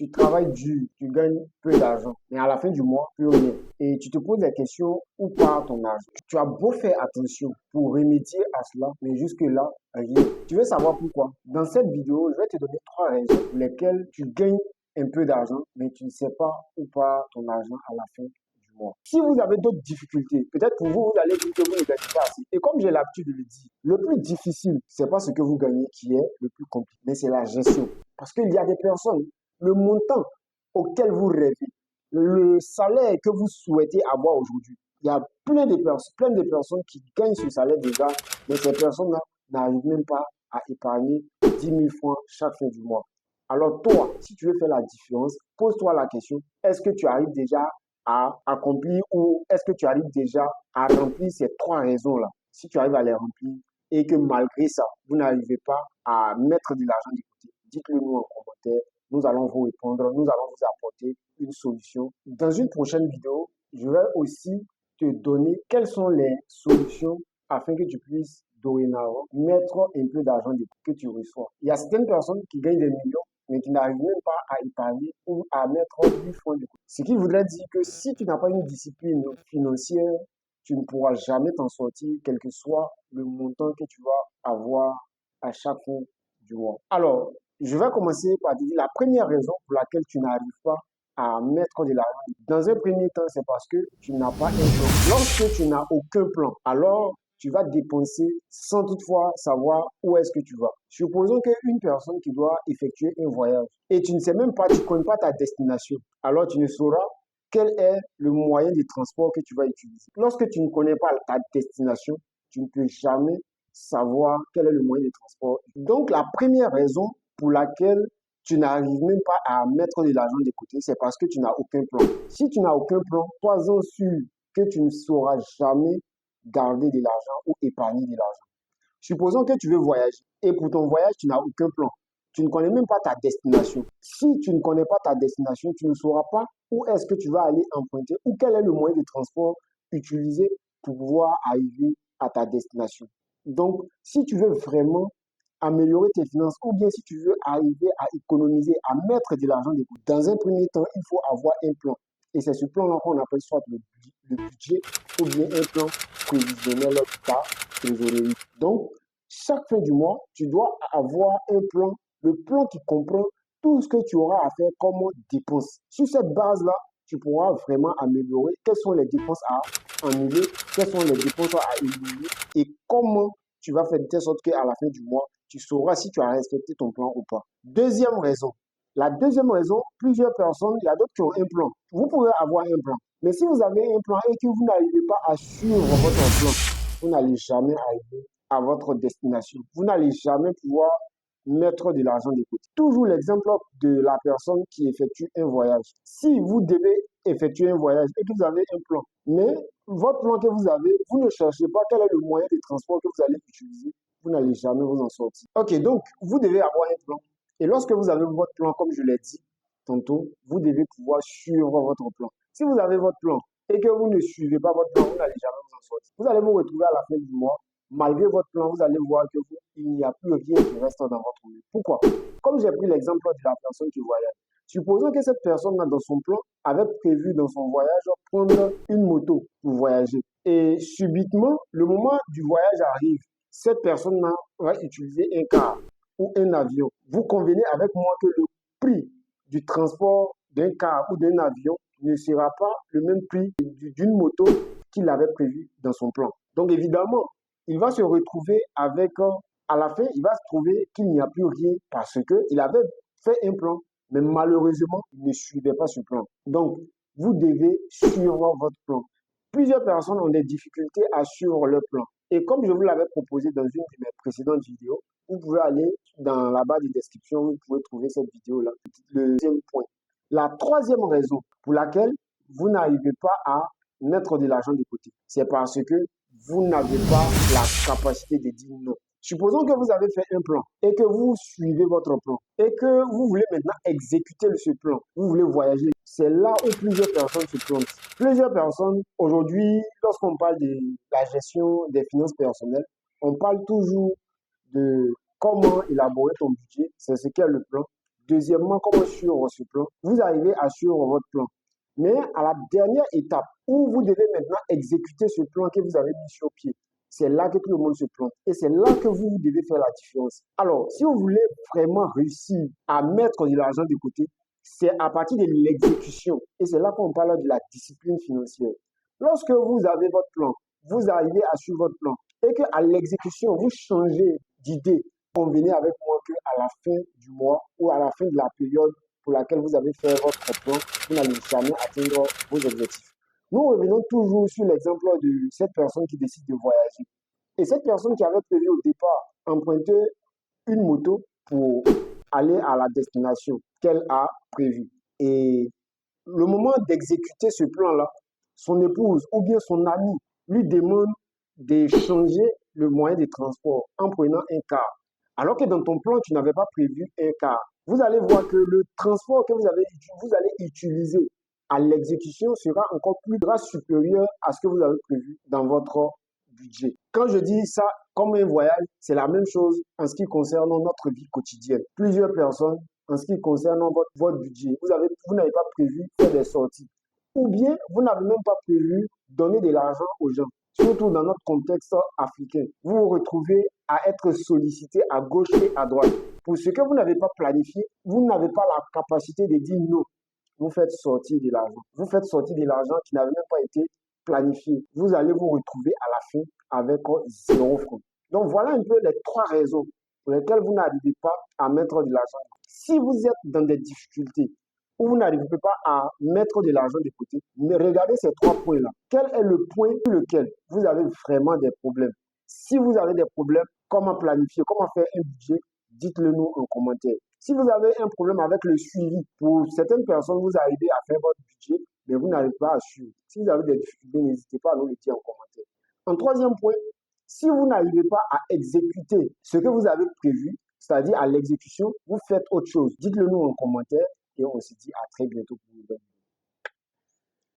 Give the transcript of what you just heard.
tu travailles dur, tu gagnes peu d'argent, mais à la fin du mois, plus rien. Et tu te poses la question, où part ton argent? Tu as beau faire attention pour remédier à cela, mais jusque-là, rien. Tu veux savoir pourquoi? Dans cette vidéo, je vais te donner trois raisons pour lesquelles tu gagnes un peu d'argent, mais tu ne sais pas où part ton argent à la fin du mois. Si vous avez d'autres difficultés, peut-être pour vous, vous allez dire que vous ne gagnez pas assez. Et comme j'ai l'habitude de le dire, le plus difficile, c'est pas ce que vous gagnez qui est le plus compliqué, mais c'est la gestion. Parce qu'il y a des personnes, le montant auquel vous rêvez, le salaire que vous souhaitez avoir aujourd'hui, il y a plein de personnes qui gagnent ce salaire déjà, mais ces personnes-là n'arrivent même pas à épargner 10 000 francs chaque fin du mois. Alors toi, si tu veux faire la différence, pose-toi la question, est-ce que tu arrives déjà à accomplir ou est-ce que tu arrives déjà à remplir ces trois raisons-là? Si tu arrives à les remplir et que malgré ça, vous n'arrivez pas à mettre de l'argent de côté, dites-le nous en commentaire. Nous allons vous répondre, nous allons vous apporter une solution. Dans une prochaine vidéo, je vais aussi te donner quelles sont les solutions afin que tu puisses dorénavant mettre un peu d'argent que tu reçois. Il y a certaines personnes qui gagnent des millions mais qui n'arrivent même pas à épargner ou à mettre 1000 francs de côté. Ce qui voudrait dire que si tu n'as pas une discipline financière, tu ne pourras jamais t'en sortir, quel que soit le montant que tu vas avoir à chaque fin du mois. Alors, je vais commencer par te dire la première raison pour laquelle tu n'arrives pas à mettre de l'argent. Dans un premier temps, c'est parce que tu n'as pas un plan. Lorsque tu n'as aucun plan, alors tu vas dépenser sans toutefois savoir où est-ce que tu vas. Supposons qu'une personne qui doit effectuer un voyage et tu ne sais même pas, tu ne connais pas ta destination, alors tu ne sauras quel est le moyen de transport que tu vas utiliser. Lorsque tu ne connais pas ta destination, tu ne peux jamais savoir quel est le moyen de transport. Donc, la première raison pour laquelle tu n'arrives même pas à mettre de l'argent de côté, c'est parce que tu n'as aucun plan. Si tu n'as aucun plan, sois-en sûr que tu ne sauras jamais garder de l'argent ou épargner de l'argent. Supposons que tu veux voyager et pour ton voyage, tu n'as aucun plan. Tu ne connais même pas ta destination. Si tu ne connais pas ta destination, tu ne sauras pas où est-ce que tu vas aller emprunter ou quel est le moyen de transport utilisé pour pouvoir arriver à ta destination. Donc, si tu veux vraiment améliorer tes finances ou bien si tu veux arriver à économiser, à mettre de l'argent de côté, dans un premier temps, il faut avoir un plan. Et c'est ce plan-là qu'on appelle soit le budget ou bien un plan prévisionnel par trésorerie. Donc, chaque fin du mois, tu dois avoir un plan, le plan qui comprend tout ce que tu auras à faire comme dépenses. Sur cette base-là, tu pourras vraiment améliorer quelles sont les dépenses à annuler, quelles sont les dépenses à éliminer et comment tu vas faire de telle sorte qu'à la fin du mois, tu sauras si tu as respecté ton plan ou pas. Deuxième raison. La deuxième raison, plusieurs personnes, il y a d'autres qui ont un plan. Vous pouvez avoir un plan. Mais si vous avez un plan et que vous n'arrivez pas à suivre votre plan, vous n'allez jamais arriver à votre destination. Vous n'allez jamais pouvoir mettre de l'argent de côté. Toujours l'exemple de la personne qui effectue un voyage. Si vous devez effectuer un voyage et que vous avez un plan, mais votre plan que vous avez, vous ne cherchez pas quel est le moyen de transport que vous allez utiliser, vous n'allez jamais vous en sortir. Ok, donc vous devez avoir un plan. Et lorsque vous avez votre plan, comme je l'ai dit tantôt, vous devez pouvoir suivre votre plan. Si vous avez votre plan et que vous ne suivez pas votre plan, vous n'allez jamais vous en sortir. Vous allez vous retrouver à la fin du mois, malgré votre plan, vous allez voir que il n'y a plus rien qui reste dans votre vie. Pourquoi? Comme j'ai pris l'exemple de la personne qui voyage. Supposons que cette personne-là, dans son plan, avait prévu dans son voyage prendre une moto pour voyager. Et subitement, le moment du voyage arrive, cette personne-là va utiliser un car ou un avion. Vous convenez avec moi que le prix du transport d'un car ou d'un avion ne sera pas le même prix d'une moto qu'il avait prévu dans son plan. Donc évidemment, il va se retrouver avec, à la fin, il va se trouver qu'il n'y a plus rien parce qu'il avait fait un plan, mais malheureusement, il ne suivait pas ce plan. Donc, vous devez suivre votre plan. Plusieurs personnes ont des difficultés à suivre leur plan. Et comme je vous l'avais proposé dans une de mes précédentes vidéos, vous pouvez aller dans la barre de description, vous pouvez trouver cette vidéo-là. Le deuxième point. La troisième raison pour laquelle vous n'arrivez pas à mettre de l'argent de côté, c'est parce que vous n'avez pas la capacité de dire non. Supposons que vous avez fait un plan et que vous suivez votre plan et que vous voulez maintenant exécuter ce plan. Vous voulez voyager. C'est là où plusieurs personnes se plantent. Plusieurs personnes, aujourd'hui, lorsqu'on parle de la gestion des finances personnelles, on parle toujours de comment élaborer ton budget. C'est ce qu'est le plan. Deuxièmement, comment suivre ce plan? Vous arrivez à suivre votre plan. Mais à la dernière étape où vous devez maintenant exécuter ce plan que vous avez mis sur pied, c'est là que tout le monde se plante. Et c'est là que vous devez faire la différence. Alors, si vous voulez vraiment réussir à mettre de l'argent de côté, c'est à partir de l'exécution. Et c'est là qu'on parle de la discipline financière. Lorsque vous avez votre plan, vous arrivez à suivre votre plan et qu'à l'exécution, vous changez d'idée, convenez avec moi qu'à la fin du mois ou à la fin de la période pour laquelle vous avez fait votre plan, vous n'allez jamais atteindre vos objectifs. Nous revenons toujours sur l'exemple de cette personne qui décide de voyager. Et cette personne qui avait prévu au départ emprunter une moto pour aller à la destination qu'elle a prévue. Et le moment d'exécuter ce plan-là, son épouse ou bien son ami lui demande de changer le moyen de transport en prenant un car. Alors que dans ton plan, tu n'avais pas prévu un car. Vous allez voir que le transport que vous allez utiliser à l'exécution sera encore plus supérieur à ce que vous avez prévu dans votre budget. Quand je dis ça comme un voyage, c'est la même chose en ce qui concerne notre vie quotidienne. Plusieurs personnes, en ce qui concerne votre budget, vous n'avez pas prévu faire des sorties. Ou bien, vous n'avez même pas prévu donner de l'argent aux gens. Surtout dans notre contexte africain. Vous vous retrouvez à être sollicité à gauche et à droite. Pour ce que vous n'avez pas planifié, vous n'avez pas la capacité de dire non. Vous faites sortir de l'argent. Vous faites sortir de l'argent qui n'avait même pas été planifié. Vous allez vous retrouver à la fin avec 0 franc. Donc voilà un peu les 3 raisons pour lesquelles vous n'arrivez pas à mettre de l'argent. Si vous êtes dans des difficultés où vous n'arrivez pas à mettre de l'argent de côté, mais regardez ces 3 points-là. Quel est le point sur lequel vous avez vraiment des problèmes? Si vous avez des problèmes, comment planifier, comment faire un budget, dites-le nous en commentaire. Si vous avez un problème avec le suivi, pour certaines personnes, vous arrivez à faire votre budget, mais vous n'arrivez pas à suivre. Si vous avez des difficultés, n'hésitez pas à nous le dire en commentaire. En troisième point, si vous n'arrivez pas à exécuter ce que vous avez prévu, c'est-à-dire à l'exécution, vous faites autre chose. Dites-le nous en commentaire et on se dit à très bientôt pour une nouvelle vidéo.